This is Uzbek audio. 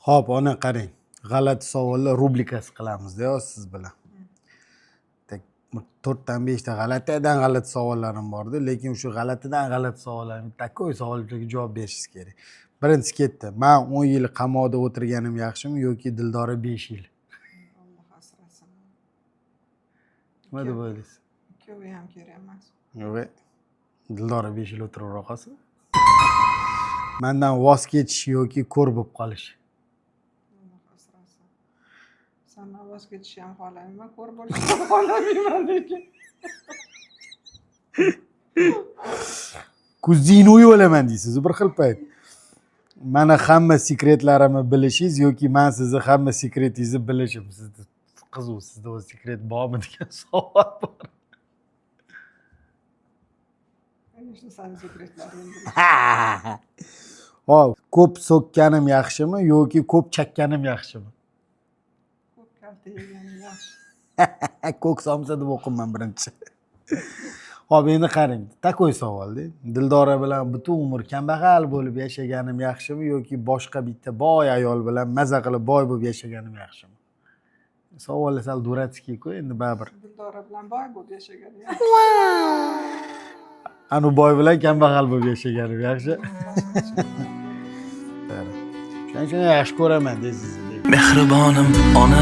Hop, ona qarang. G'alati savollar rubrikasi qilamizda siz bilan. 4 dan 5 ta g'alatidan g'alati savollarim bordi, lekin shu g'alatidan g'alati savollarga takoy savollarga javob berishingiz kerak. Birinchisi ketdi. Men 10 yil qamoqda o'tirganim yaxshimi yoki Dildora 5 yil? Alloh asrasin. Nima deb o'ylaysiz? Ikkovi ham kerak emas. Yo'q. Dildora 5 yil o'tirib qolsin. Mendan voz kechish yoki ko'r bo'lib qolish. Alloh asrasin. Sendan voz ketishni ham xohlayman, ko'r bo'lishni ham xohlamayman lekin. Kuzini uy olaman deysiz, bir xil payt. Mana hamma sekretlarimni bilishingiz yoki men sizni hamma sekretingizni bilishim. Sizda qiziq, sizda o'z sekret bormi degan savol bor. Конечно, seni sekretlaring. Hop, ko'p so'kkanim yaxshimi yoki ko'p chakkanim yaxshimi? Ko'p kalta yeganim yaxshi. Ko'k somsa deb o'qiyman birinchi. Hop, endi qarang, takoy savolda. Dildora bilan butun umr kambag'al bo'lib yashaganim yaxshimi yoki boshqa bitta boy ayol bilan maza qilib boy bo'lib yashaganim yaxshimi? Savollar sal duratskiy-ku, endi baribir. Dildora bilan boy bo'lib yashaganim yaxshi. Anu boy bilan kambag'al bo'lib yashaganim yaxshi. Shuning uchun yaxshi ko'raman deysiz. Mehribonim ona